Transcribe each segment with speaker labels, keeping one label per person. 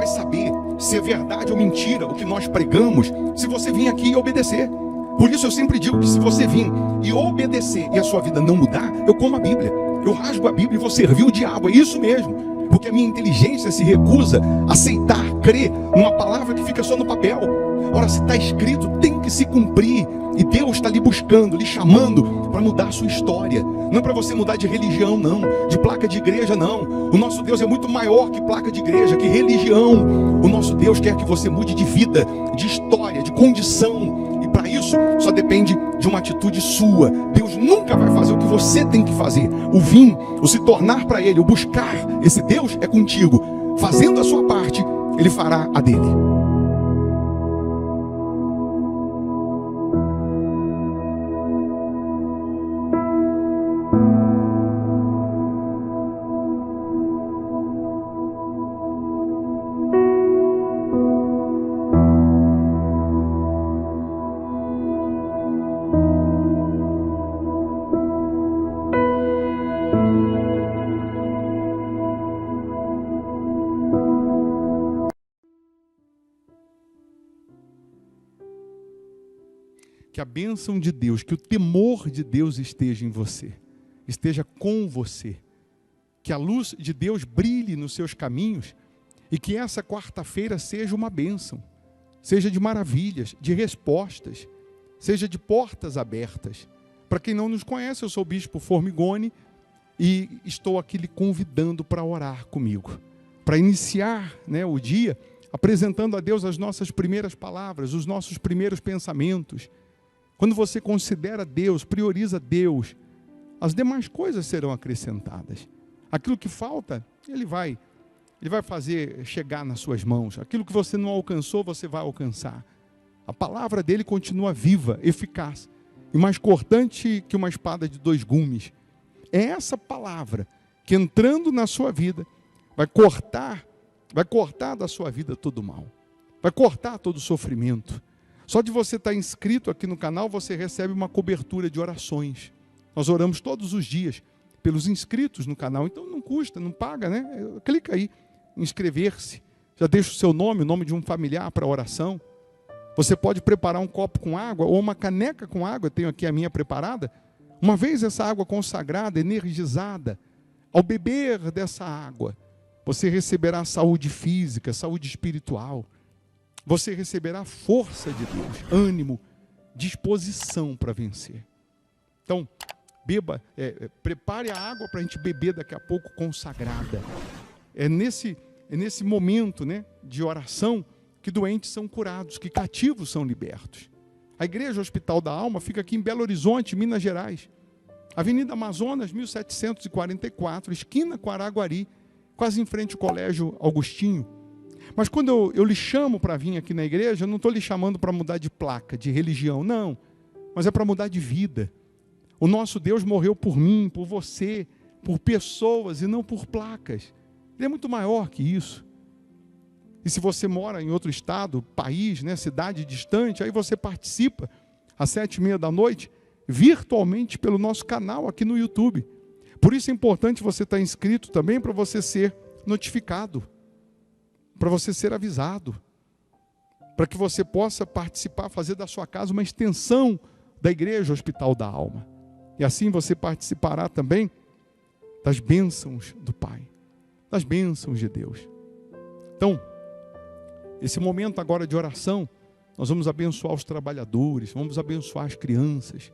Speaker 1: saber se é verdade ou mentira o que nós pregamos se você vir aqui e obedecer. Por isso eu sempre digo que se você vir e obedecer e a sua vida não mudar, eu como a Bíblia. Eu rasgo a Bíblia e vou servir o diabo. É isso mesmo. Porque a minha inteligência se recusa a aceitar, crer numa palavra que fica só no papel. Ora, se está escrito, tem que se cumprir. E Deus está lhe buscando, lhe chamando para mudar a sua história. Não é para você mudar de religião, não. De placa de igreja, não. O nosso Deus é muito maior que placa de igreja, que religião. O nosso Deus quer que você mude de vida, de história, de condição. E para isso, só depende de uma atitude sua. Deus nunca vai fazer o que você tem que fazer. O vir, o se tornar para Ele, o buscar esse Deus é contigo. Fazendo a sua parte, Ele fará a dele. Que a bênção de Deus, que o temor de Deus esteja em você, esteja com você. Que a luz de Deus brilhe nos seus caminhos e que essa quarta-feira seja uma bênção, seja de maravilhas, de respostas, seja de portas abertas. Para quem não nos conhece, eu sou o Bispo Formigoni e estou aqui lhe convidando para orar comigo, para iniciar, o dia apresentando a Deus as nossas primeiras palavras, os nossos primeiros pensamentos. Quando você considera Deus, prioriza Deus, as demais coisas serão acrescentadas. Aquilo que falta, Ele vai fazer chegar nas suas mãos. Aquilo que você não alcançou, você vai alcançar. A palavra dele continua viva, eficaz e mais cortante que uma espada de 2 gumes. É essa palavra que, entrando na sua vida, vai cortar da sua vida todo o mal, vai cortar todo o sofrimento. Só de você estar inscrito aqui no canal, você recebe uma cobertura de orações. Nós oramos todos os dias pelos inscritos no canal, então não custa, não paga, Clica aí, inscrever-se. Já deixa o seu nome, o nome de um familiar para oração. Você pode preparar um copo com água ou uma caneca com água, eu tenho aqui a minha preparada. Uma vez essa água consagrada, energizada, ao beber dessa água, você receberá saúde física, saúde espiritual. Você receberá força de Deus, ânimo, disposição para vencer. Então, beba, prepare a água para a gente beber daqui a pouco consagrada. É nesse momento, de oração que doentes são curados, que cativos são libertos. A Igreja Hospital da Alma fica aqui em Belo Horizonte, Minas Gerais. Avenida Amazonas, 1744, esquina com Araguari, quase em frente ao Colégio Augustinho. Mas quando eu lhe chamo para vir aqui na igreja, eu não estou lhe chamando para mudar de placa, de religião, não. Mas é para mudar de vida. O nosso Deus morreu por mim, por você, por pessoas e não por placas. Ele é muito maior que isso. E se você mora em outro estado, país, cidade distante, aí você participa às 7h30 virtualmente pelo nosso canal aqui no YouTube. Por isso é importante você estar inscrito também para você ser notificado, para você ser avisado, para que você possa participar, fazer da sua casa uma extensão da Igreja Hospital da Alma. E assim você participará também das bênçãos do Pai, das bênçãos de Deus. Então, esse momento agora de oração, nós vamos abençoar os trabalhadores, vamos abençoar as crianças,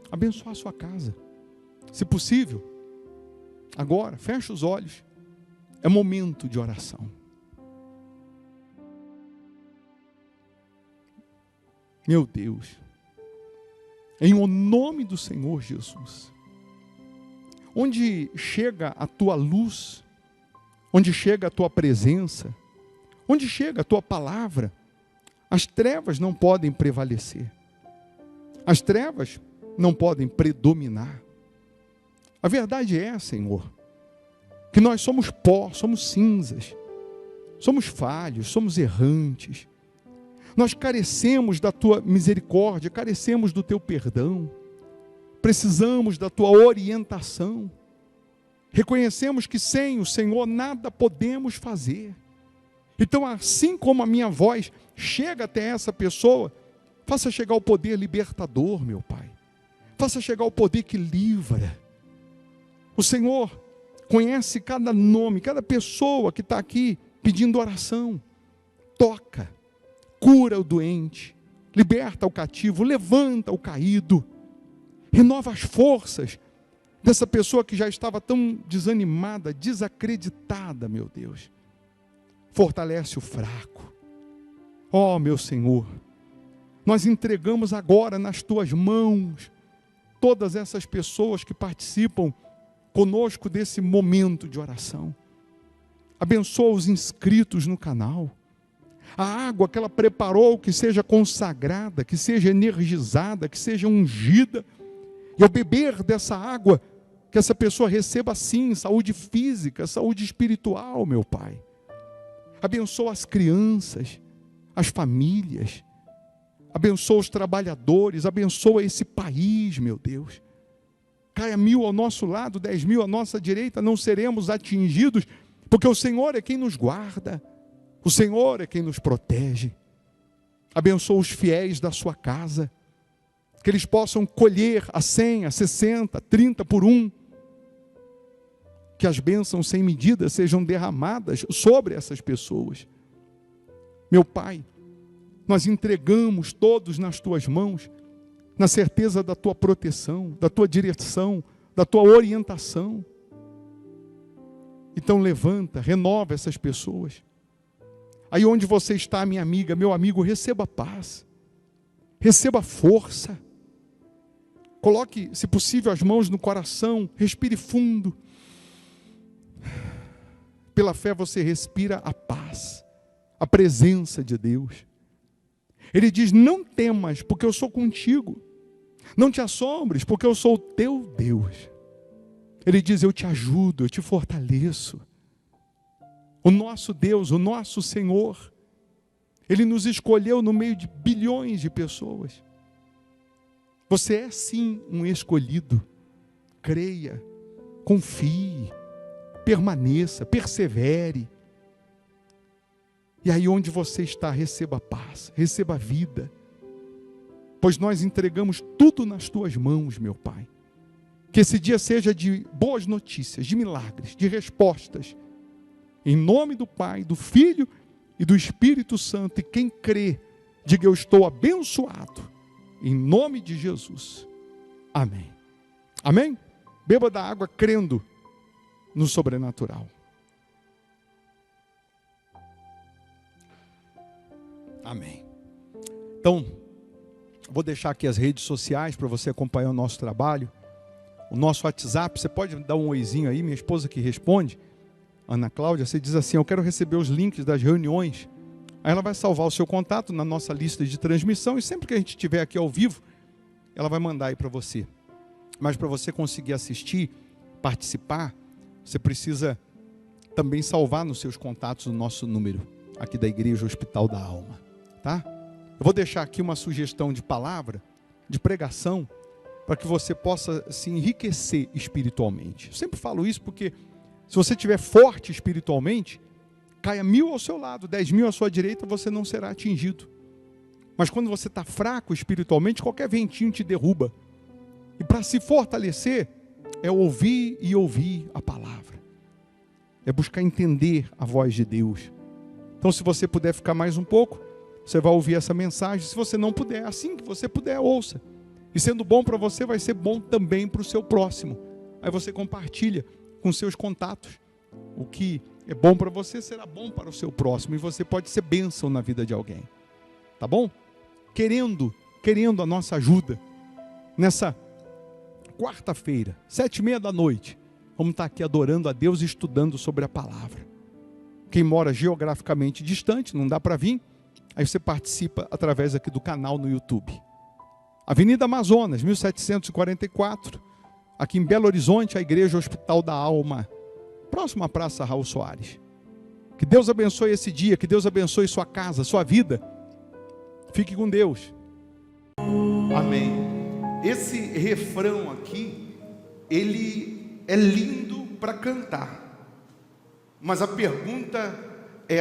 Speaker 1: abençoar a sua casa. Se possível, agora, feche os olhos, é momento de oração. Meu Deus, em o nome do Senhor Jesus, onde chega a tua luz, onde chega a tua presença, onde chega a tua palavra, as trevas não podem prevalecer, as trevas não podem predominar. A verdade é, Senhor, que nós somos pó, somos cinzas, somos falhos, somos errantes. Nós carecemos da tua misericórdia, carecemos do teu perdão, precisamos da tua orientação. Reconhecemos que sem o Senhor nada podemos fazer. Então, assim como a minha voz chega até essa pessoa, faça chegar o poder libertador, meu Pai. Faça chegar o poder que livra. O Senhor conhece cada nome, cada pessoa que está aqui pedindo oração. Toca, cura o doente, liberta o cativo, levanta o caído, renova as forças dessa pessoa que já estava tão desanimada, desacreditada, meu Deus. Fortalece o fraco. Ó, meu Senhor, nós entregamos agora nas tuas mãos todas essas pessoas que participam conosco desse momento de oração. Abençoa os inscritos no canal. A água que ela preparou, que seja consagrada, que seja energizada, que seja ungida. E ao beber dessa água, que essa pessoa receba sim saúde física, saúde espiritual, meu Pai. Abençoa as crianças, as famílias. Abençoa os trabalhadores, abençoa esse país, meu Deus. Caia 1000 ao nosso lado, 10.000 à nossa direita, não seremos atingidos, porque o Senhor é quem nos guarda, o Senhor é quem nos protege. Abençoa os fiéis da sua casa, que eles possam colher a 100, a 60, 30 por 1, que as bênçãos sem medida sejam derramadas sobre essas pessoas. Meu Pai, nós entregamos todos nas tuas mãos, na certeza da tua proteção, da tua direção, da tua orientação. Então levanta, renova essas pessoas. Aí onde você está, minha amiga, meu amigo, receba paz, receba força. Coloque, se possível, as mãos no coração, respire fundo. Pela fé você respira a paz, a presença de Deus. Ele diz: não temas, porque eu sou contigo. Não te assombres, porque eu sou o teu Deus. Ele diz: eu te ajudo, eu te fortaleço. O nosso Deus, o nosso Senhor, Ele nos escolheu no meio de bilhões de pessoas. Você é sim um escolhido. Creia, confie, permaneça, persevere. E aí onde você está, receba paz, receba vida. Pois nós entregamos tudo nas tuas mãos, meu Pai. Que esse dia seja de boas notícias, de milagres, de respostas. Em nome do Pai, do Filho e do Espírito Santo. E quem crê, diga: eu estou abençoado. Em nome de Jesus. Amém. Amém? Beba da água crendo no sobrenatural. Amém. Então, vou deixar aqui as redes sociais para você acompanhar o nosso trabalho. O nosso WhatsApp, você pode dar um oizinho aí, minha esposa que responde, Ana Cláudia, você diz assim: eu quero receber os links das reuniões. Aí ela vai salvar o seu contato na nossa lista de transmissão e sempre que a gente estiver aqui ao vivo, ela vai mandar aí para você. Mas para você conseguir assistir, participar, você precisa também salvar nos seus contatos o nosso número aqui da Igreja Hospital da Alma, tá? Eu vou deixar aqui uma sugestão de palavra, de pregação, para que você possa se enriquecer espiritualmente. Eu sempre falo isso porque se você estiver forte espiritualmente, caia 1000 ao seu lado, 10.000 à sua direita, você não será atingido. Mas quando você está fraco espiritualmente, qualquer ventinho te derruba. E para se fortalecer, é ouvir e ouvir a palavra. É buscar entender a voz de Deus. Então, se você puder ficar mais um pouco, você vai ouvir essa mensagem. Se você não puder, assim que você puder, ouça. E sendo bom para você, vai ser bom também para o seu próximo. Aí você compartilha com seus contatos. O que é bom para você será bom para o seu próximo. E você pode ser bênção na vida de alguém. Tá bom? Querendo a nossa ajuda, nessa quarta-feira, 7:30 da noite, vamos estar aqui adorando a Deus e estudando sobre a palavra. Quem mora geograficamente distante, não dá para vir, aí você participa através aqui do canal no YouTube. Avenida Amazonas, 1744, aqui em Belo Horizonte, a Igreja Hospital da Alma, próximo à Praça Raul Soares. Que Deus abençoe esse dia, que Deus abençoe sua casa, sua vida. Fique com Deus.
Speaker 2: Amém. Esse refrão aqui, ele é lindo para cantar. Mas a pergunta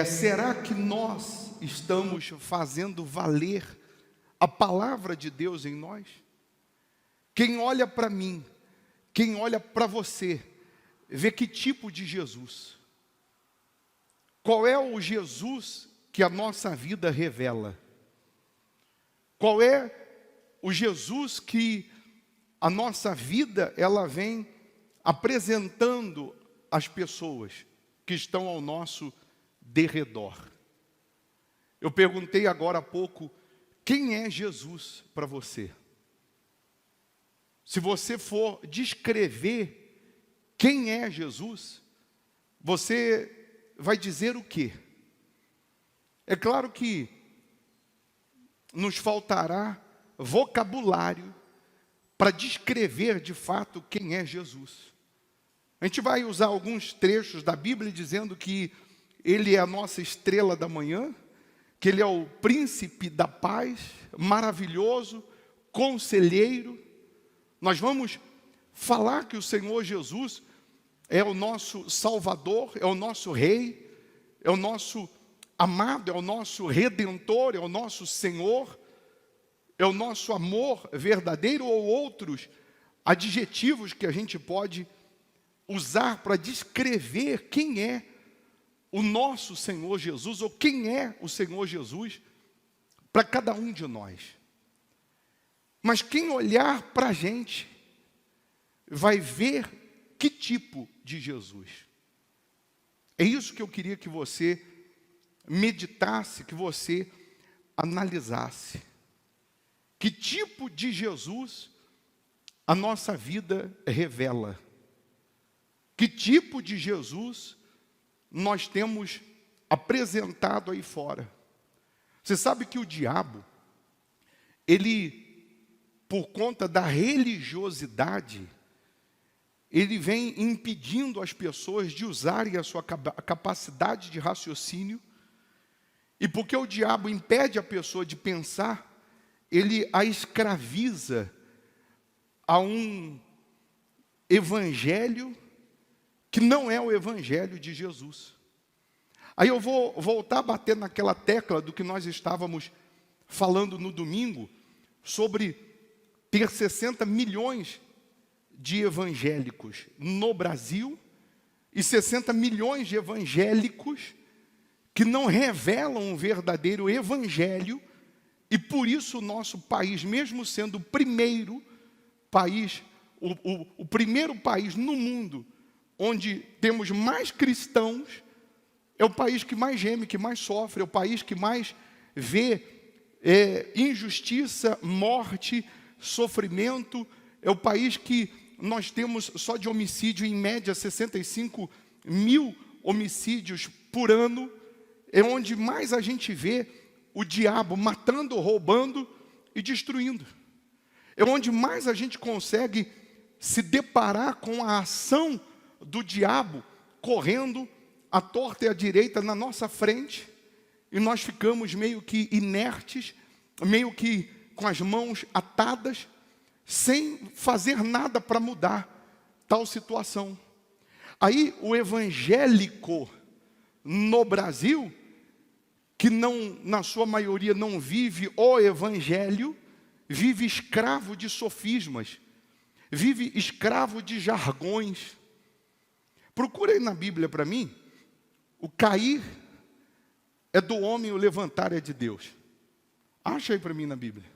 Speaker 2: será que nós estamos fazendo valer a palavra de Deus em nós? Quem olha para mim, quem olha para você, vê que tipo de Jesus? Qual é o Jesus que a nossa vida revela? Qual é o Jesus que a nossa vida ela vem apresentando às pessoas que estão ao nosso derredor? Eu perguntei agora há pouco, quem é Jesus para você? Se você for descrever quem é Jesus, você vai dizer o quê? É claro que nos faltará vocabulário para descrever de fato quem é Jesus. A gente vai usar alguns trechos da Bíblia dizendo que Ele é a nossa estrela da manhã, que Ele é o príncipe da paz, maravilhoso, conselheiro. Nós vamos falar que o Senhor Jesus é o nosso Salvador, é o nosso Rei, é o nosso amado, é o nosso Redentor, é o nosso Senhor, é o nosso amor verdadeiro, ou outros adjetivos que a gente pode usar para descrever quem é o nosso Senhor Jesus, ou quem é o Senhor Jesus para cada um de nós. Mas quem olhar para a gente vai ver que tipo de Jesus. É isso que eu queria que você meditasse, que você analisasse. Que tipo de Jesus a nossa vida revela? Que tipo de Jesus nós temos apresentado aí fora? Você sabe que o diabo, ele, por conta da religiosidade, ele vem impedindo as pessoas de usarem a sua capacidade de raciocínio. E porque o diabo impede a pessoa de pensar, ele a escraviza a um evangelho que não é o evangelho de Jesus. Aí eu vou voltar a bater naquela tecla do que nós estávamos falando no domingo, sobre ter 60 milhões de evangélicos no Brasil e 60 milhões de evangélicos que não revelam um verdadeiro evangelho, e por isso o nosso país, mesmo sendo o primeiro país, o primeiro país no mundo onde temos mais cristãos, é o país que mais geme, que mais sofre, é o país que mais vê injustiça, morte, sofrimento, é o país que nós temos só de homicídio, em média, 65 mil homicídios por ano, é onde mais a gente vê o diabo matando, roubando e destruindo. É onde mais a gente consegue se deparar com a ação do diabo correndo à torta e à direita na nossa frente, e nós ficamos meio que inertes, meio que com as mãos atadas, sem fazer nada para mudar tal situação. Aí o evangélico no Brasil, que não, na sua maioria não vive o evangelho, vive escravo de sofismas, vive escravo de jargões. Procura aí na Bíblia para mim, o cair é do homem, o levantar é de Deus. Acha aí para mim na Bíblia.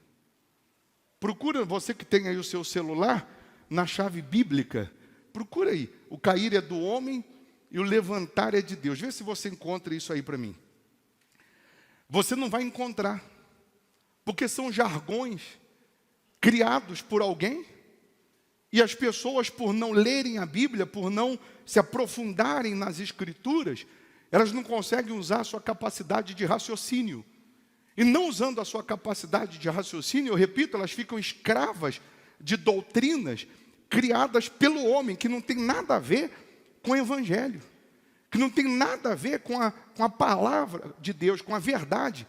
Speaker 2: Procura, você que tem aí o seu celular, na chave bíblica, procura aí, o cair é do homem e o levantar é de Deus. Vê se você encontra isso aí para mim. Você não vai encontrar, porque são jargões criados por alguém, e as pessoas, por não lerem a Bíblia, por não se aprofundarem nas Escrituras, elas não conseguem usar a sua capacidade de raciocínio. E não usando a sua capacidade de raciocínio, eu repito, elas ficam escravas de doutrinas criadas pelo homem, que não tem nada a ver com o Evangelho, que não tem nada a ver com a palavra de Deus, com a verdade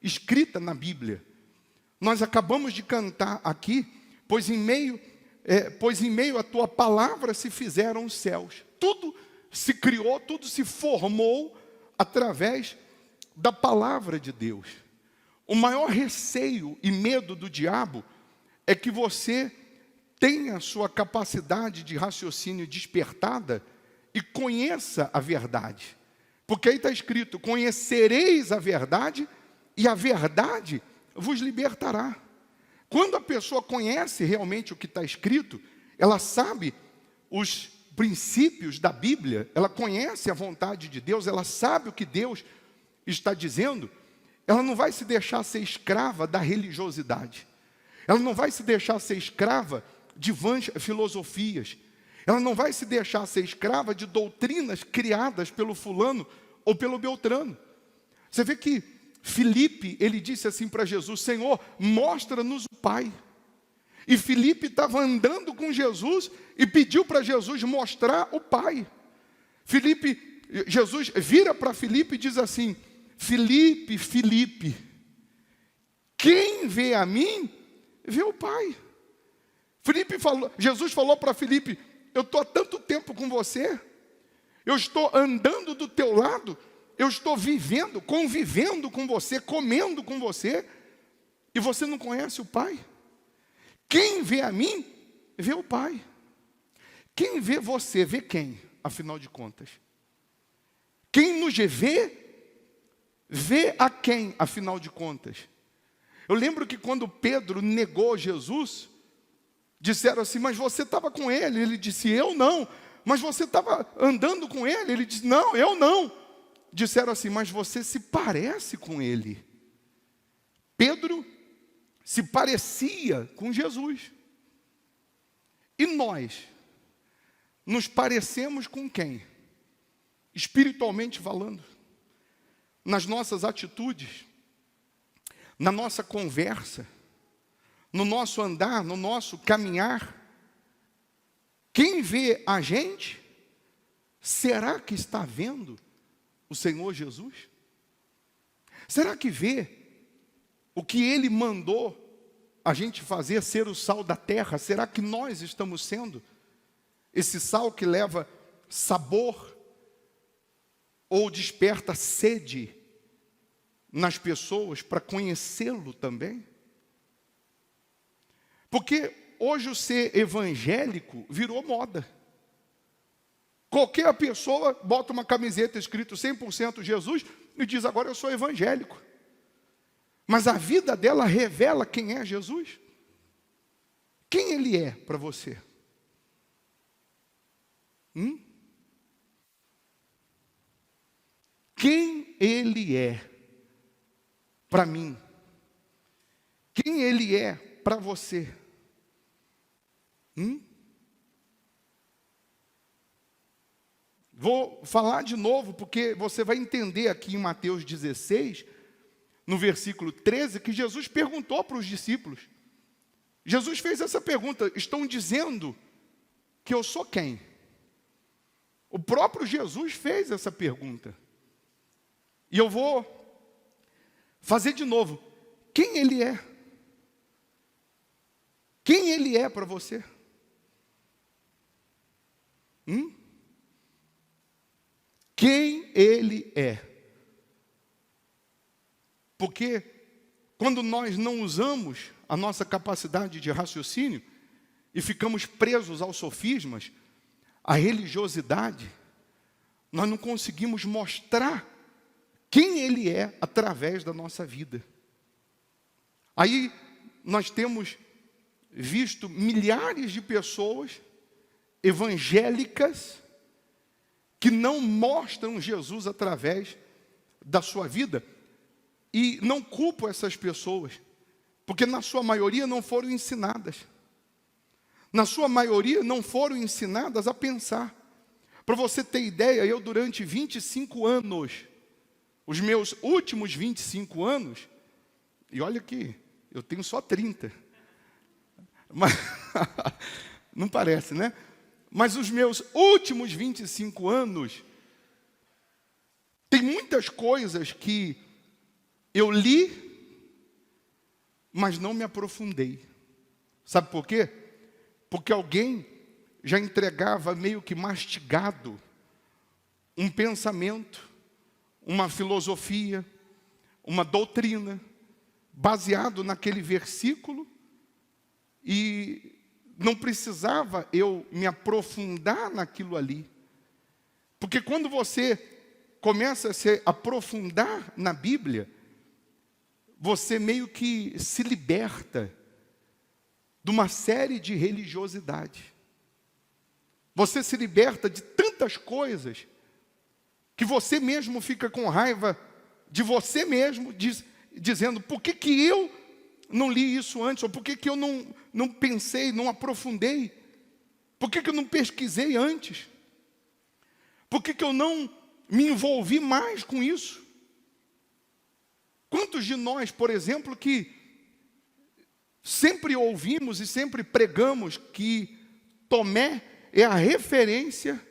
Speaker 2: escrita na Bíblia. Nós acabamos de cantar aqui, pois em meio à tua palavra se fizeram os céus. Tudo se criou, tudo se formou através da palavra de Deus. O maior receio e medo do diabo é que você tenha sua capacidade de raciocínio despertada e conheça a verdade. Porque aí está escrito: conhecereis a verdade e a verdade vos libertará. Quando a pessoa conhece realmente o que está escrito, ela sabe os princípios da Bíblia, ela conhece a vontade de Deus, ela sabe o que Deus está dizendo, ela não vai se deixar ser escrava da religiosidade. Ela não vai se deixar ser escrava de vãs filosofias. Ela não vai se deixar ser escrava de doutrinas criadas pelo fulano ou pelo beltrano. Você vê que Filipe, ele disse assim para Jesus: Senhor, mostra-nos o Pai. E Filipe estava andando com Jesus e pediu para Jesus mostrar o Pai. Jesus vira para Filipe e diz assim: Filipe, Filipe, quem vê a mim, vê o Pai. Jesus falou para Filipe: eu estou há tanto tempo com você, eu estou andando do teu lado, eu estou vivendo, convivendo com você, comendo com você, e você não conhece o Pai? Quem vê a mim, vê o Pai. Quem vê você, vê quem, afinal de contas? Quem nos vê, vê a quem, afinal de contas? Eu lembro que quando Pedro negou Jesus, disseram assim: mas você estava com ele. Ele disse: eu não. Mas você estava andando com ele. Ele disse: não, eu não. Disseram assim: mas você se parece com ele. Pedro se parecia com Jesus. E nós nos parecemos com quem? Espiritualmente falando, nas nossas atitudes, na nossa conversa, no nosso andar, no nosso caminhar. Quem vê a gente, será que está vendo o Senhor Jesus? Será que vê o que Ele mandou a gente fazer, ser o sal da terra? Será que nós estamos sendo esse sal que leva sabor ou desperta sede nas pessoas para conhecê-lo também? Porque hoje o ser evangélico virou moda. Qualquer pessoa bota uma camiseta escrito 100% Jesus e diz: agora eu sou evangélico. Mas a vida dela revela quem é Jesus. Quem Ele é para você? Quem Ele é para mim? Quem Ele é para você? Vou falar de novo, porque você vai entender aqui em Mateus 16, no versículo 13, que Jesus perguntou para os discípulos. Jesus fez essa pergunta: estão dizendo que eu sou quem? O próprio Jesus fez essa pergunta. E eu vou fazer de novo. Quem Ele é? Quem Ele é para você? Quem Ele é? Porque quando nós não usamos a nossa capacidade de raciocínio e ficamos presos aos sofismas, à religiosidade, nós não conseguimos mostrar quem Ele é através da nossa vida. Aí nós temos visto milhares de pessoas evangélicas que não mostram Jesus através da sua vida. E não culpo essas pessoas, porque na sua maioria não foram ensinadas. Na sua maioria não foram ensinadas a pensar. Para você ter ideia, eu durante 25 anos, os meus últimos 25 anos, e olha que eu tenho só 30, mas, não parece, né? Mas os meus últimos 25 anos, tem muitas coisas que eu li, mas não me aprofundei. Sabe por quê? Porque alguém já entregava meio que mastigado um pensamento, uma filosofia, uma doutrina, baseado naquele versículo, e não precisava eu me aprofundar naquilo ali. Porque quando você começa a se aprofundar na Bíblia, você meio que se liberta de uma série de religiosidade. Você se liberta de tantas coisas que você mesmo fica com raiva de você mesmo, dizendo, por que eu não li isso antes? Ou por que eu não pensei, não aprofundei? Por que eu não pesquisei antes? Por que eu não me envolvi mais com isso? Quantos de nós, por exemplo, que sempre ouvimos e sempre pregamos que Tomé é a referência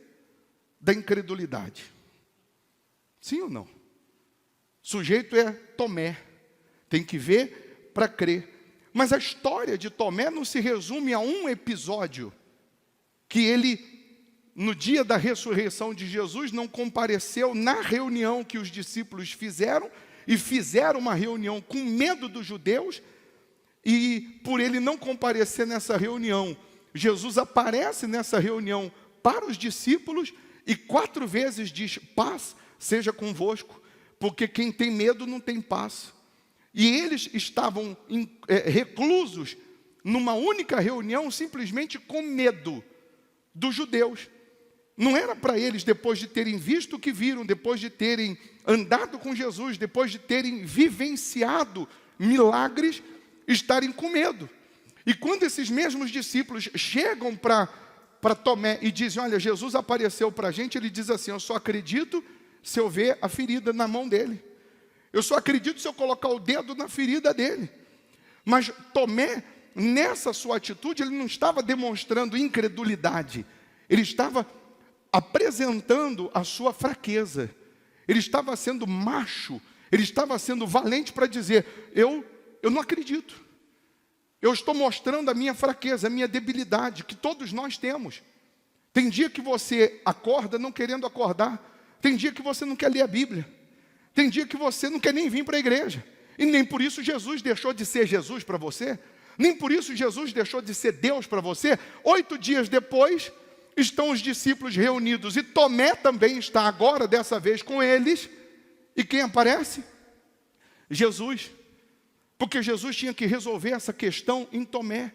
Speaker 2: da incredulidade? Sim ou não? O sujeito é Tomé. Tem que ver para crer. Mas a história de Tomé não se resume a um episódio que ele, no dia da ressurreição de Jesus, não compareceu na reunião que os discípulos fizeram, e fizeram uma reunião com medo dos judeus, e por ele não comparecer nessa reunião, Jesus aparece nessa reunião para os discípulos, e 4 vezes diz, paz seja convosco, porque quem tem medo não tem paz. E eles estavam reclusos numa única reunião, simplesmente com medo dos judeus. Não era para eles, depois de terem visto o que viram, depois de terem andado com Jesus, depois de terem vivenciado milagres, estarem com medo. E quando esses mesmos discípulos chegam para Tomé e dizem, olha, Jesus apareceu para a gente, ele diz assim, eu só acredito se eu ver a ferida na mão dele. Eu só acredito se eu colocar o dedo na ferida dele. Mas Tomé, nessa sua atitude, ele não estava demonstrando incredulidade. Ele estava apresentando a sua fraqueza. Ele estava sendo macho. Ele estava sendo valente para dizer, eu não acredito. Eu estou mostrando a minha fraqueza, a minha debilidade, que todos nós temos. Tem dia que você acorda não querendo acordar. Tem dia que você não quer ler a Bíblia. Tem dia que você não quer nem vir para a igreja. E nem por isso Jesus deixou de ser Jesus para você. Nem por isso Jesus deixou de ser Deus para você. 8 dias depois, estão os discípulos reunidos. E Tomé também está agora, dessa vez, com eles. E quem aparece? Jesus. Porque Jesus tinha que resolver essa questão em Tomé.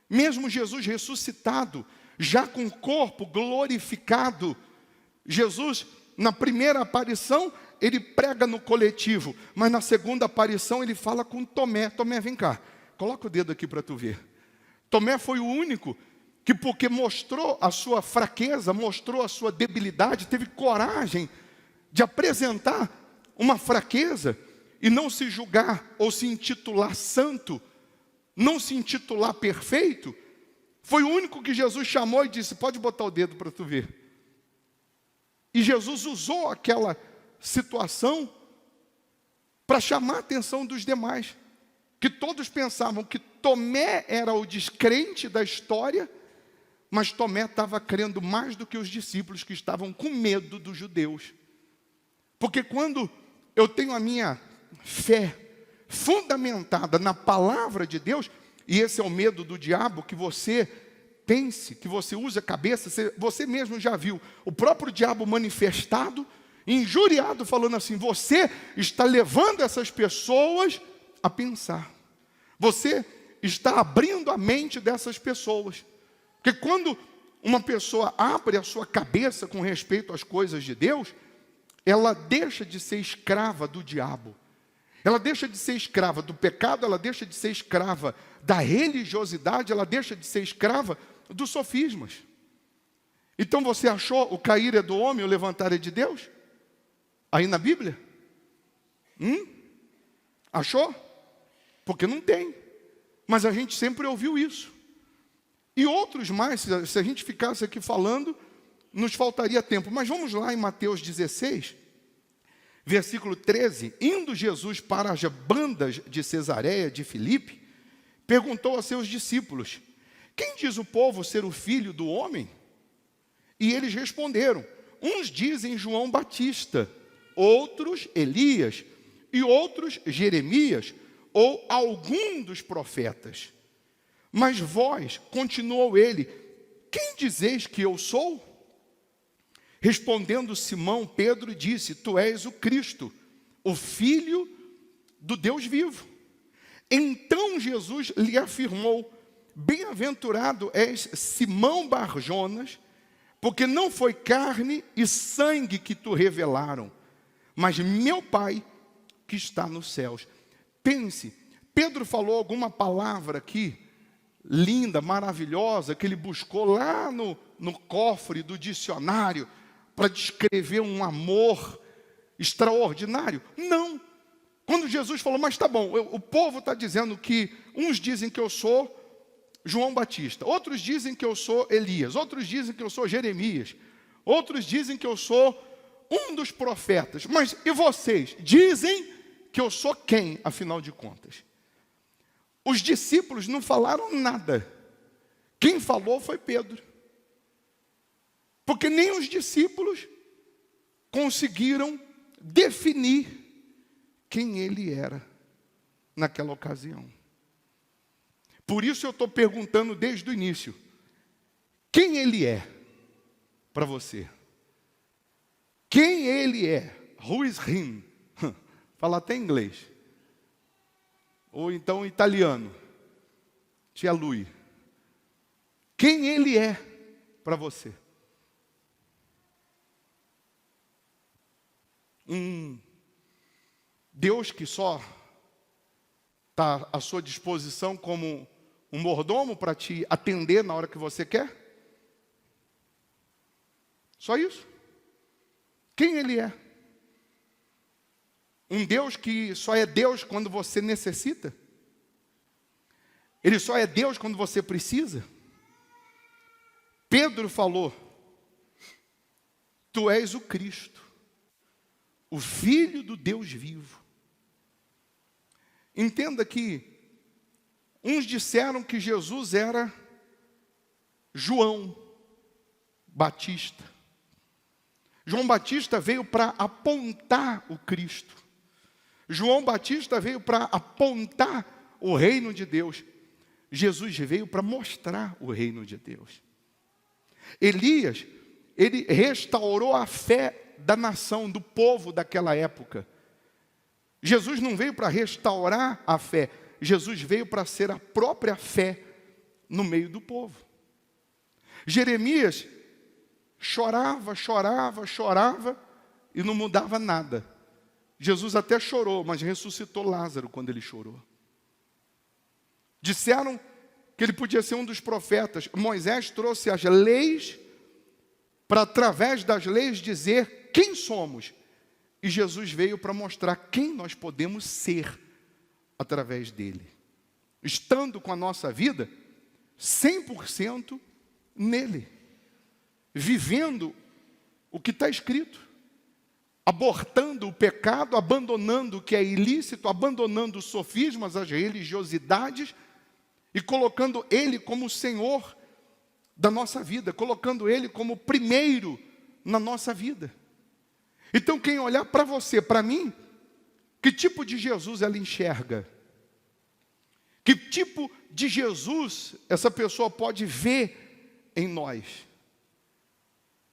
Speaker 2: Mesmo Jesus ressuscitado, já com o corpo glorificado, Jesus, na primeira aparição, ele prega no coletivo, mas na segunda aparição ele fala com Tomé. Tomé, vem cá, coloca o dedo aqui para tu ver. Tomé foi o único que, porque mostrou a sua fraqueza, mostrou a sua debilidade, teve coragem de apresentar uma fraqueza e não se julgar ou se intitular santo, não se intitular perfeito. Foi o único que Jesus chamou e disse, pode botar o dedo para tu ver. E Jesus usou aquela situação para chamar a atenção dos demais, que todos pensavam que Tomé era o descrente da história, mas Tomé estava crendo mais do que os discípulos que estavam com medo dos judeus. Porque quando eu tenho a minha fé fundamentada na palavra de Deus, e esse é o medo do diabo, que você pense, que você use a cabeça, você mesmo já viu o próprio diabo manifestado, injuriado, falando assim, você está levando essas pessoas a pensar. Você está abrindo a mente dessas pessoas. Porque quando uma pessoa abre a sua cabeça com respeito às coisas de Deus, ela deixa de ser escrava do diabo. Ela deixa de ser escrava do pecado, ela deixa de ser escrava da religiosidade, ela deixa de ser escrava dos sofismas. Então você achou o cair é do homem, o levantar é de Deus? Aí na Bíblia? Achou? Porque não tem. Mas a gente sempre ouviu isso. E outros mais, se a gente ficasse aqui falando, nos faltaria tempo. Mas vamos lá em Mateus 16, versículo 13. Indo Jesus para as bandas de Cesareia de Filipe, perguntou a seus discípulos, quem diz o povo ser o filho do homem? E eles responderam, uns dizem João Batista, outros Elias, e outros Jeremias, ou algum dos profetas. Mas vós, continuou ele, quem dizeis que eu sou? Respondendo Simão, Pedro disse, tu és o Cristo, o Filho do Deus vivo. Então Jesus lhe afirmou, bem-aventurado és Simão Bar-Jonas, porque não foi carne e sangue que te revelaram, mas meu Pai que está nos céus. Pense, Pedro falou alguma palavra aqui, linda, maravilhosa, que ele buscou lá no cofre do dicionário, para descrever um amor extraordinário? Não. Quando Jesus falou, mas tá bom, o povo está dizendo que uns dizem que eu sou João Batista, outros dizem que eu sou Elias, outros dizem que eu sou Jeremias, outros dizem que eu sou um dos profetas, mas e vocês? Dizem que eu sou quem, afinal de contas? Os discípulos não falaram nada. Quem falou foi Pedro. Porque nem os discípulos conseguiram definir quem ele era naquela ocasião. Por isso eu estou perguntando desde o início, quem ele é para você? Quem ele é? Who is him? Fala até inglês. Ou então italiano. Tia Lui. Quem ele é para você? Um Deus que só está à sua disposição como um mordomo para te atender na hora que você quer? Só isso? Quem ele é? Um Deus que só é Deus quando você necessita? Ele só é Deus quando você precisa? Pedro falou, tu és o Cristo, o Filho do Deus vivo. Entenda que uns disseram que Jesus era João Batista. João Batista veio para apontar o Cristo. João Batista veio para apontar o reino de Deus. Jesus veio para mostrar o reino de Deus. Elias, ele restaurou a fé da nação, do povo daquela época. Jesus não veio para restaurar a fé, Jesus veio para ser a própria fé no meio do povo. Jeremias chorava e não mudava nada. Jesus até chorou, mas ressuscitou Lázaro quando ele chorou. Disseram que ele podia ser um dos profetas. Moisés trouxe as leis para, através das leis, dizer quem somos. E Jesus veio para mostrar quem nós podemos ser através dele. Estando com a nossa vida 100% nele. Vivendo o que está escrito. Abortando o pecado, abandonando o que é ilícito, abandonando os sofismas, as religiosidades, e colocando Ele como Senhor da nossa vida, colocando Ele como primeiro na nossa vida. Então, quem olhar para você, para mim, que tipo de Jesus ela enxerga? Que tipo de Jesus essa pessoa pode ver em nós?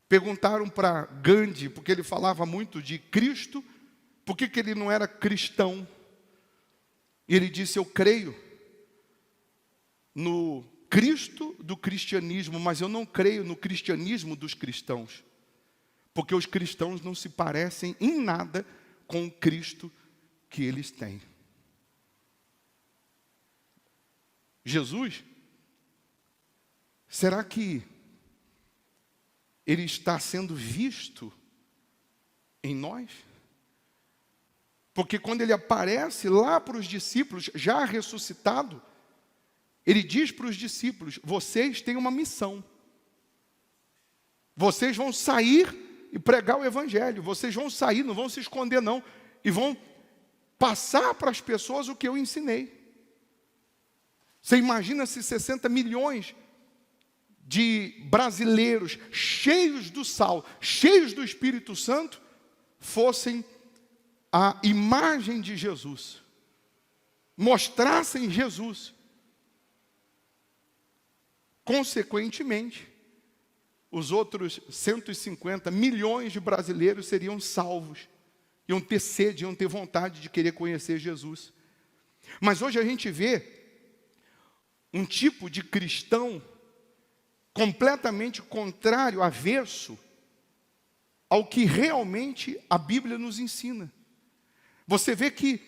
Speaker 2: Perguntaram para Gandhi, porque ele falava muito de Cristo, por que ele não era cristão? E ele disse, eu creio no Cristo do cristianismo, mas eu não creio no cristianismo dos cristãos. Porque os cristãos não se parecem em nada com o Cristo que eles têm. Jesus, será que Ele está sendo visto em nós? Porque quando Ele aparece lá para os discípulos, já ressuscitado, Ele diz para os discípulos, vocês têm uma missão. Vocês vão sair e pregar o Evangelho. Vocês vão sair, não vão se esconder não. E vão passar para as pessoas o que eu ensinei. Você imagina se 60 milhões de brasileiros cheios do sal, cheios do Espírito Santo, fossem a imagem de Jesus, mostrassem Jesus, consequentemente, os outros 150 milhões de brasileiros seriam salvos, iam ter sede, iam ter vontade de querer conhecer Jesus. Mas hoje a gente vê um tipo de cristão completamente contrário, avesso ao que realmente a Bíblia nos ensina. Você vê que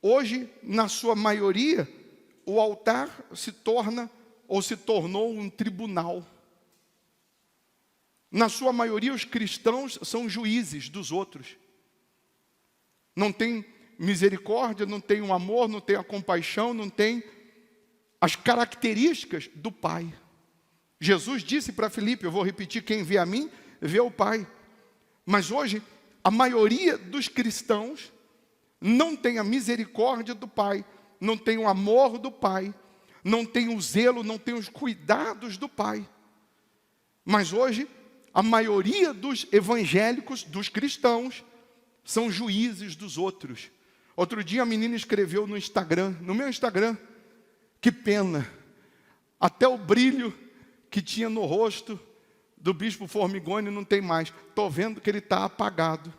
Speaker 2: hoje, na sua maioria, o altar se torna ou se tornou um tribunal. Na sua maioria, os cristãos são juízes dos outros. Não tem misericórdia, não tem um amor, não tem a compaixão, não tem as características do Pai. Jesus disse para Filipe, eu vou repetir, quem vê a mim, vê o Pai. Mas hoje, a maioria dos cristãos não tem a misericórdia do Pai, não tem o amor do Pai, não tem o zelo, não tem os cuidados do Pai. Mas hoje, a maioria dos evangélicos, dos cristãos, são juízes dos outros. Outro dia a menina escreveu no Instagram, no meu Instagram, que pena, até o brilho que tinha no rosto do bispo Formigoni não tem mais. Estou vendo que ele está apagado.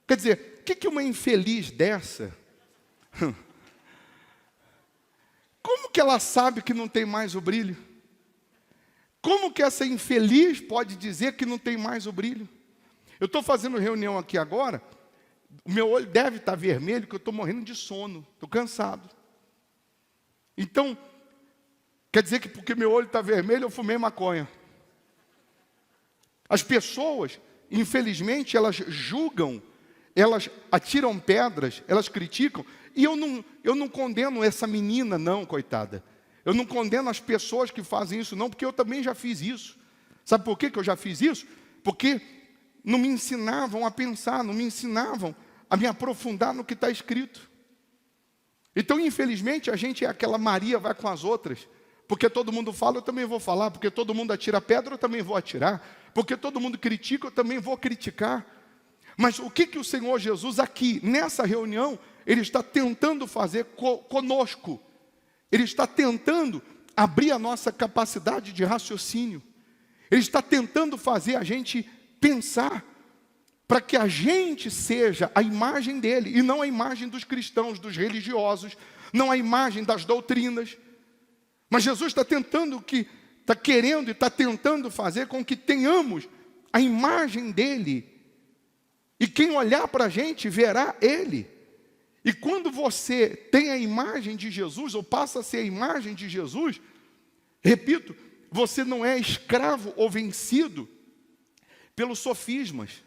Speaker 2: Quer dizer, o que uma infeliz dessa... Como que ela sabe que não tem mais o brilho? Como que essa infeliz pode dizer que não tem mais o brilho? Eu estou fazendo reunião aqui agora, o meu olho deve estar vermelho, porque eu estou morrendo de sono, estou cansado. Então, quer dizer que porque meu olho está vermelho, eu fumei maconha. As pessoas, infelizmente, elas julgam, elas atiram pedras, elas criticam, e eu não condeno essa menina não, coitada. Eu não condeno as pessoas que fazem isso não, porque eu também já fiz isso. Sabe por que eu já fiz isso? Porque não me ensinavam a pensar, não me ensinavam a me aprofundar no que está escrito. Então, infelizmente, a gente é aquela Maria vai com as outras. Porque todo mundo fala, eu também vou falar. Porque todo mundo atira pedra, eu também vou atirar. Porque todo mundo critica, eu também vou criticar. Mas o que o Senhor Jesus aqui, nessa reunião, Ele está tentando fazer conosco? Ele está tentando abrir a nossa capacidade de raciocínio. Ele está tentando fazer a gente pensar para que a gente seja a imagem dele e não a imagem dos cristãos, dos religiosos, não a imagem das doutrinas. Mas Jesus está tentando está querendo e está tentando fazer com que tenhamos a imagem dele. E quem olhar para a gente verá ele. E quando você tem a imagem de Jesus, ou passa a ser a imagem de Jesus, repito, você não é escravo ou vencido pelos sofismas.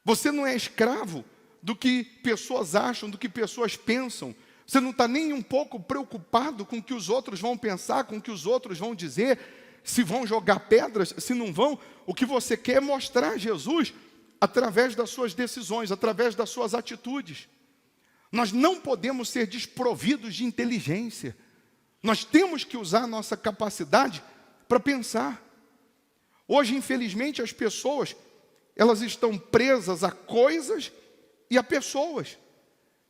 Speaker 2: Você não é escravo do que pessoas acham, do que pessoas pensam. Você não está nem um pouco preocupado com o que os outros vão pensar, com o que os outros vão dizer, se vão jogar pedras, se não vão. O que você quer é mostrar Jesus através das suas decisões, através das suas atitudes. Nós não podemos ser desprovidos de inteligência. Nós temos que usar a nossa capacidade para pensar. Hoje, infelizmente, as pessoas, elas estão presas a coisas e a pessoas.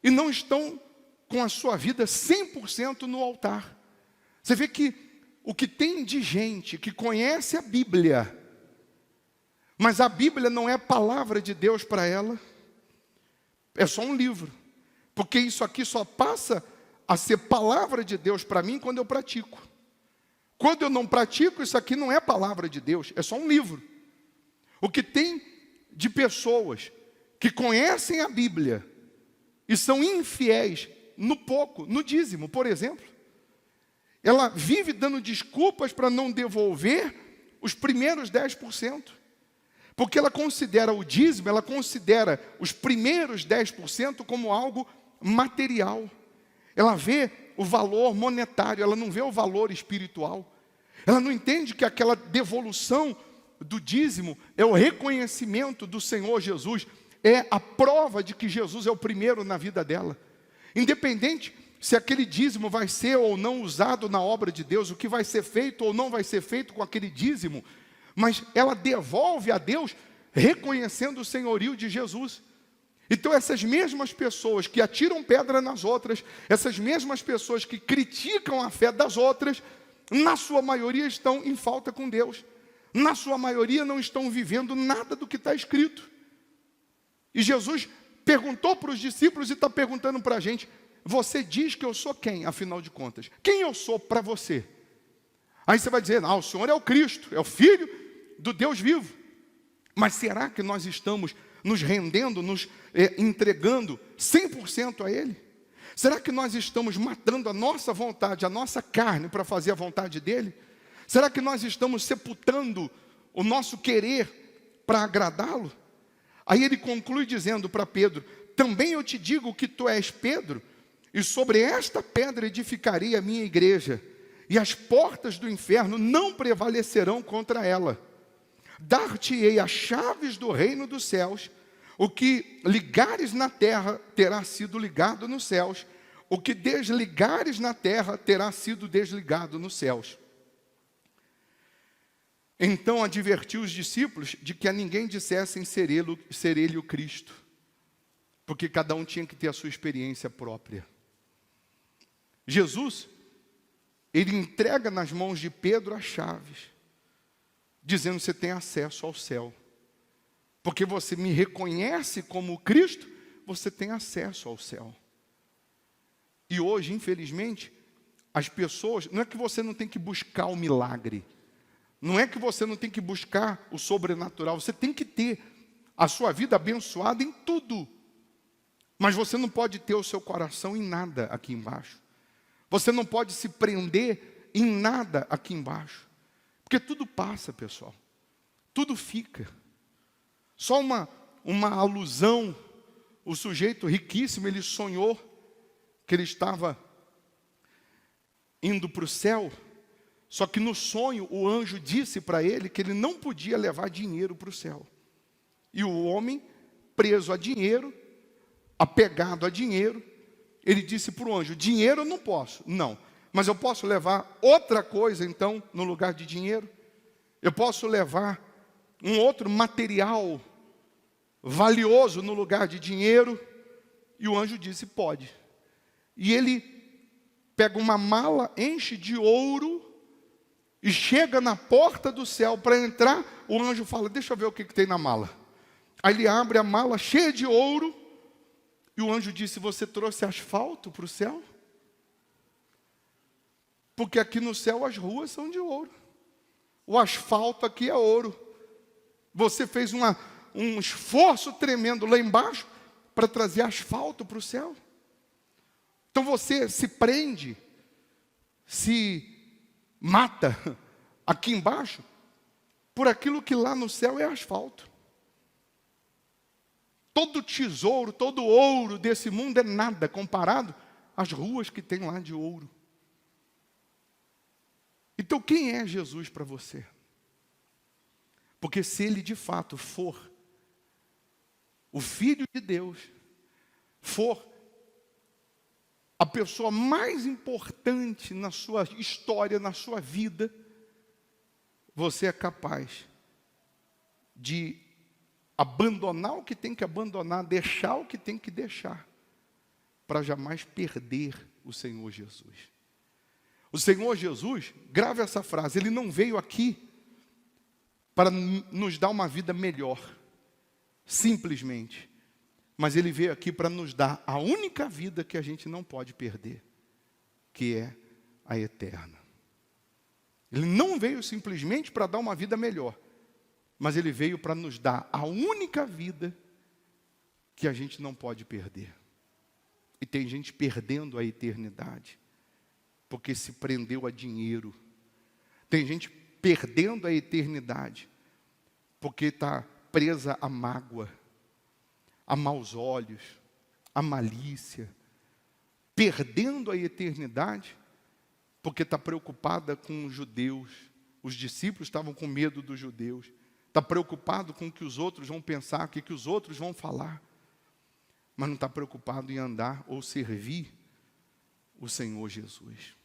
Speaker 2: E não estão com a sua vida 100% no altar. Você vê que o que tem de gente que conhece a Bíblia, mas a Bíblia não é a palavra de Deus para ela, é só um livro. Porque isso aqui só passa a ser palavra de Deus para mim quando eu pratico. Quando eu não pratico, isso aqui não é palavra de Deus, é só um livro. O que tem de pessoas que conhecem a Bíblia e são infiéis no pouco, no dízimo, por exemplo. Ela vive dando desculpas para não devolver os primeiros 10%. Porque ela considera o dízimo, ela considera os primeiros 10% como algo material. Ela vê o valor monetário, ela não vê o valor espiritual. Ela não entende que aquela devolução do dízimo é o reconhecimento do Senhor Jesus, é a prova de que Jesus é o primeiro na vida dela. Independente se aquele dízimo vai ser ou não usado na obra de Deus, o que vai ser feito ou não vai ser feito com aquele dízimo, mas ela devolve a Deus reconhecendo o senhorio de Jesus. Então essas mesmas pessoas que atiram pedra nas outras, essas mesmas pessoas que criticam a fé das outras, na sua maioria estão em falta com Deus. Na sua maioria não estão vivendo nada do que está escrito. E Jesus perguntou para os discípulos e está perguntando para a gente: você diz que eu sou quem, afinal de contas? Quem eu sou para você? Aí você vai dizer: o Senhor é o Cristo, é o Filho do Deus vivo. Mas será que nós estamos nos rendendo, nos entregando 100% a Ele? Será que nós estamos matando a nossa vontade, a nossa carne, para fazer a vontade dEle? Será que nós estamos sepultando o nosso querer para agradá-lo? Aí ele conclui dizendo para Pedro: também eu te digo que tu és Pedro, e sobre esta pedra edificarei a minha igreja, e as portas do inferno não prevalecerão contra ela. Dar-te-ei as chaves do reino dos céus. O que ligares na terra terá sido ligado nos céus. O que desligares na terra terá sido desligado nos céus. Então advertiu os discípulos de que a ninguém dissessem ser ele o Cristo, porque cada um tinha que ter a sua experiência própria. Jesus, ele entrega nas mãos de Pedro as chaves, dizendo: você tem acesso ao céu. Porque você me reconhece como Cristo, você tem acesso ao céu. E hoje, infelizmente, as pessoas, não é que você não tem que buscar o milagre, não é que você não tem que buscar o sobrenatural, você tem que ter a sua vida abençoada em tudo. Mas você não pode ter o seu coração em nada aqui embaixo. Você não pode se prender em nada aqui embaixo. Porque tudo passa, pessoal. Tudo fica. Só uma alusão. O sujeito riquíssimo, ele sonhou que ele estava indo para o céu. Só que no sonho, o anjo disse para ele que ele não podia levar dinheiro para o céu. E o homem, preso a dinheiro, apegado a dinheiro, ele disse para o anjo: dinheiro eu não posso. Não, mas eu posso levar outra coisa então no lugar de dinheiro? Eu posso levar um outro material valioso no lugar de dinheiro? E o anjo disse: pode. E ele pega uma mala, enche de ouro e chega na porta do céu para entrar. O anjo fala: deixa eu ver o que tem na mala. Aí ele abre a mala cheia de ouro. E o anjo disse: você trouxe asfalto para o céu? Porque aqui no céu as ruas são de ouro. O asfalto aqui é ouro. Você fez um esforço tremendo lá embaixo para trazer asfalto para o céu. Então você se prende, se mata aqui embaixo por aquilo que lá no céu é asfalto. Todo tesouro, todo ouro desse mundo é nada comparado às ruas que tem lá de ouro. Então quem é Jesus para você? Porque se Ele de fato for o Filho de Deus, for a pessoa mais importante na sua história, na sua vida, você é capaz de abandonar o que tem que abandonar, deixar o que tem que deixar, para jamais perder o Senhor Jesus. O Senhor Jesus, grave essa frase, Ele não veio aqui para nos dar uma vida melhor, simplesmente. Mas Ele veio aqui para nos dar a única vida que a gente não pode perder, que é a eterna. Ele não veio simplesmente para dar uma vida melhor, mas Ele veio para nos dar a única vida que a gente não pode perder. E tem gente perdendo a eternidade, porque se prendeu a dinheiro. Tem gente perdendo a eternidade, porque está presa à mágoa, a maus olhos, a malícia. Perdendo a eternidade, porque está preocupada com os judeus. Os discípulos estavam com medo dos judeus. Está preocupado com o que os outros vão pensar, o que os outros vão falar. Mas não está preocupado em andar ou servir o Senhor Jesus.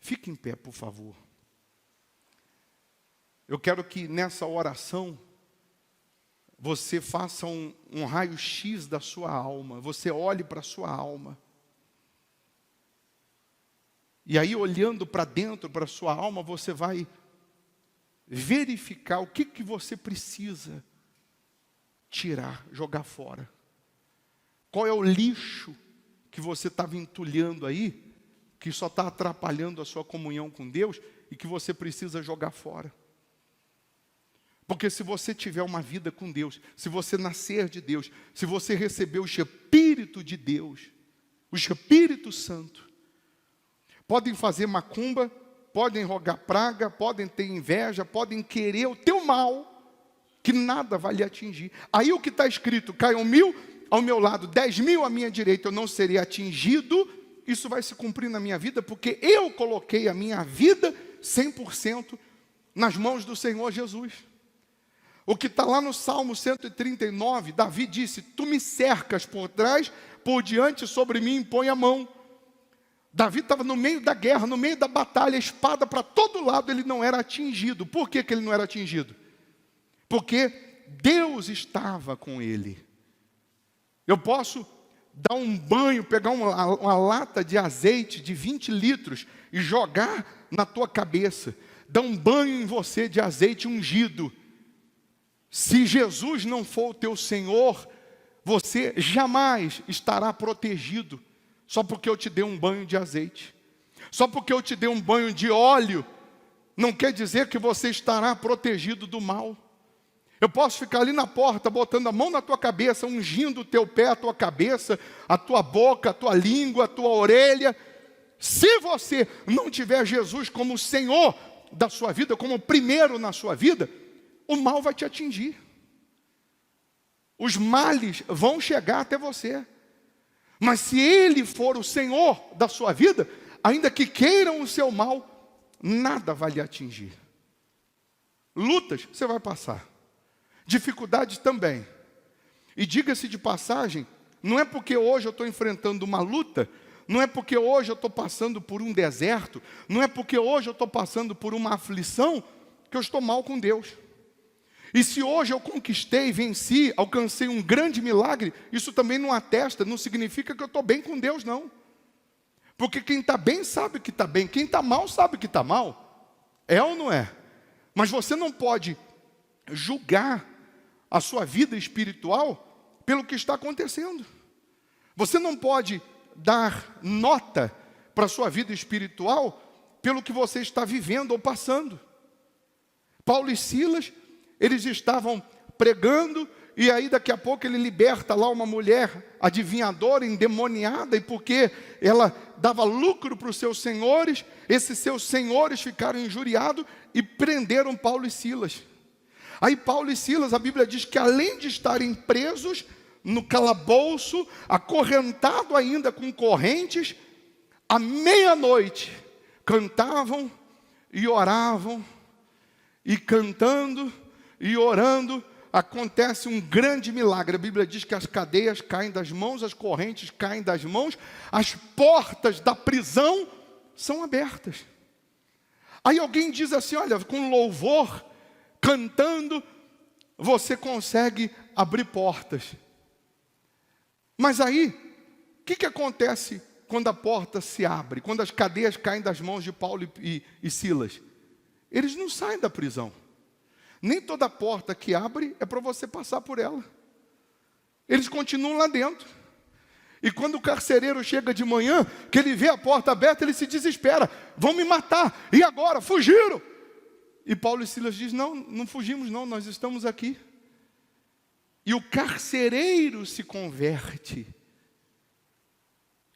Speaker 2: Fique em pé, por favor. Eu quero que nessa oração, você faça um raio-x da sua alma, você olhe para a sua alma. E aí, olhando para dentro, para a sua alma, você vai verificar o que você precisa tirar, jogar fora. Qual é o lixo que você estava entulhando aí, que só está atrapalhando a sua comunhão com Deus e que você precisa jogar fora. Porque se você tiver uma vida com Deus, se você nascer de Deus, se você receber o Espírito de Deus, o Espírito Santo, podem fazer macumba, podem rogar praga, podem ter inveja, podem querer o teu mal, que nada vai lhe atingir. Aí o que está escrito, caiam 1000 ao meu lado, 10.000 à minha direita, eu não serei atingido, isso vai se cumprir na minha vida, porque eu coloquei a minha vida 100% nas mãos do Senhor Jesus. O que está lá no Salmo 139, Davi disse, tu me cercas por trás, por diante, sobre mim impõe a mão. Davi estava no meio da guerra, no meio da batalha, espada para todo lado, ele não era atingido. Por que ele não era atingido? Porque Deus estava com ele. Eu posso dar um banho, pegar uma lata de azeite de 20 litros e jogar na tua cabeça. Dar um banho em você de azeite ungido. Se Jesus não for o teu Senhor, você jamais estará protegido. Só porque eu te dei um banho de azeite. Só porque eu te dei um banho de óleo, não quer dizer que você estará protegido do mal. Eu posso ficar ali na porta, botando a mão na tua cabeça, ungindo o teu pé, a tua cabeça, a tua boca, a tua língua, a tua orelha. Se você não tiver Jesus como Senhor da sua vida, como primeiro na sua vida, o mal vai te atingir. Os males vão chegar até você. Mas se Ele for o Senhor da sua vida, ainda que queiram o seu mal, nada vai lhe atingir. Lutas você vai passar. Dificuldades também. E diga-se de passagem, não é porque hoje eu estou enfrentando uma luta, não é porque hoje eu estou passando por um deserto, não é porque hoje eu estou passando por uma aflição, que eu estou mal com Deus. E se hoje eu conquistei, venci, alcancei um grande milagre, isso também não atesta, não significa que eu estou bem com Deus, não. Porque quem está bem sabe que está bem, quem está mal sabe que está mal. É ou não é? Mas você não pode julgar a sua vida espiritual pelo que está acontecendo. Você não pode dar nota para a sua vida espiritual pelo que você está vivendo ou passando. Paulo e Silas, eles estavam pregando, e aí daqui a pouco ele liberta lá uma mulher adivinhadora, endemoniada, e porque ela dava lucro para os seus senhores, esses seus senhores ficaram injuriados e prenderam Paulo e Silas. Aí Paulo e Silas, a Bíblia diz que além de estarem presos no calabouço, acorrentado ainda com correntes, à meia-noite cantavam e oravam, e cantando e orando, acontece um grande milagre. A Bíblia diz que as cadeias caem das mãos, as correntes caem das mãos, as portas da prisão são abertas. Aí alguém diz assim, olha, com louvor, cantando, você consegue abrir portas. Mas aí, o que acontece quando a porta se abre? Quando as cadeias caem das mãos de Paulo e Silas? Eles não saem da prisão. Nem toda porta que abre é para você passar por ela. Eles continuam lá dentro. E quando o carcereiro chega de manhã, que ele vê a porta aberta, ele se desespera. Vão me matar. E agora? Fugiram. E Paulo e Silas dizem, não fugimos não, nós estamos aqui. E o carcereiro se converte.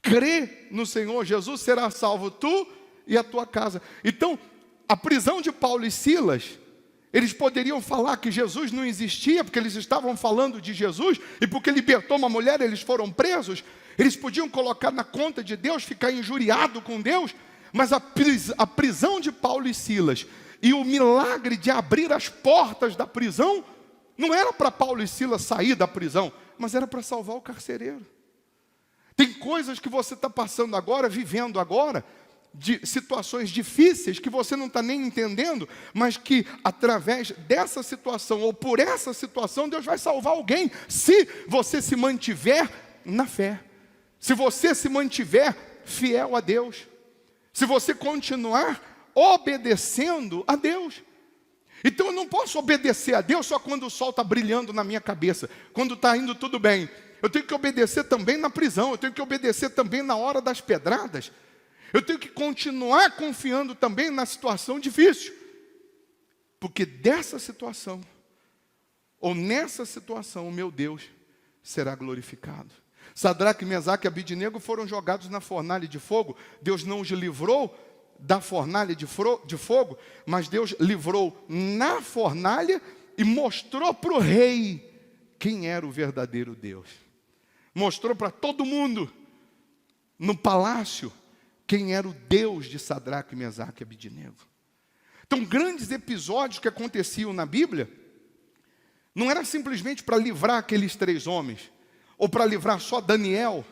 Speaker 2: Crê no Senhor Jesus, será salvo tu e a tua casa. Então, a prisão de Paulo e Silas, eles poderiam falar que Jesus não existia, porque eles estavam falando de Jesus, e porque libertou uma mulher, eles foram presos. Eles podiam colocar na conta de Deus, ficar injuriado com Deus, mas a prisão de Paulo e Silas, e o milagre de abrir as portas da prisão, não era para Paulo e Silas sair da prisão, mas era para salvar o carcereiro. Tem coisas que você está passando agora, vivendo agora, de situações difíceis que você não está nem entendendo, mas que através dessa situação, ou por essa situação, Deus vai salvar alguém, se você se mantiver na fé, se você se mantiver fiel a Deus, se você continuar obedecendo a Deus. Então eu não posso obedecer a Deus só quando o sol está brilhando na minha cabeça, quando está indo tudo bem. Eu tenho que obedecer também na prisão, eu tenho que obedecer também na hora das pedradas. Eu tenho que continuar confiando também na situação difícil. Porque dessa situação, ou nessa situação, o meu Deus será glorificado. Sadraque, Mesaque e Abidnego foram jogados na fornalha de fogo. Deus não os livrou da fornalha de fogo, mas Deus livrou na fornalha e mostrou para o rei quem era o verdadeiro Deus. Mostrou para todo mundo no palácio quem era o Deus de Sadraque, Mesaque e Abidnego. Então, grandes episódios que aconteciam na Bíblia, não era simplesmente para livrar aqueles 3 homens, ou para livrar só Daniel,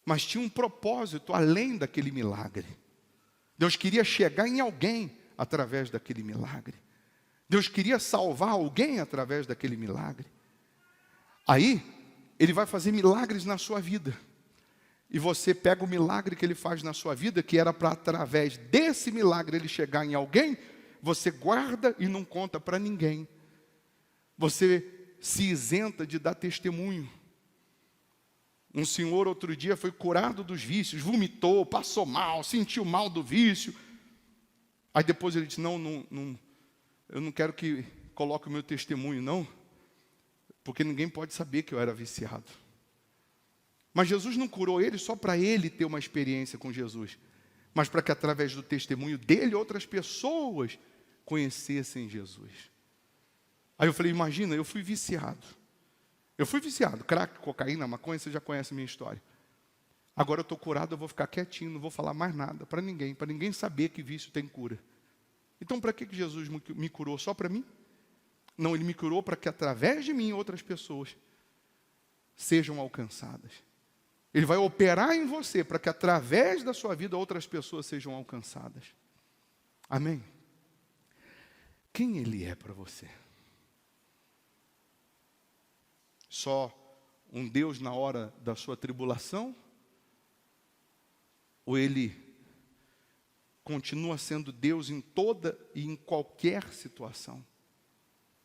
Speaker 2: mas tinha um propósito além daquele milagre. Deus queria chegar em alguém através daquele milagre. Deus queria salvar alguém através daquele milagre. Aí, Ele vai fazer milagres na sua vida. E você pega o milagre que Ele faz na sua vida, que era para através desse milagre Ele chegar em alguém, você guarda e não conta para ninguém. Você se isenta de dar testemunho. Um senhor outro dia foi curado dos vícios, vomitou, passou mal, sentiu mal do vício. Aí depois ele disse, não, eu não quero que coloque o meu testemunho, não, porque ninguém pode saber que eu era viciado. Mas Jesus não curou ele só para ele ter uma experiência com Jesus, mas para que através do testemunho dele outras pessoas conhecessem Jesus. Aí eu falei, imagina, eu fui viciado, crack, cocaína, maconha, você já conhece a minha história. Agora eu estou curado, eu vou ficar quietinho, não vou falar mais nada para ninguém saber que vício tem cura. Então para que Jesus me curou? Só para mim? Não, Ele me curou para que através de mim outras pessoas sejam alcançadas. Ele vai operar em você para que através da sua vida outras pessoas sejam alcançadas. Amém? Quem Ele é para você? Só um Deus na hora da sua tribulação? Ou Ele continua sendo Deus em toda e em qualquer situação?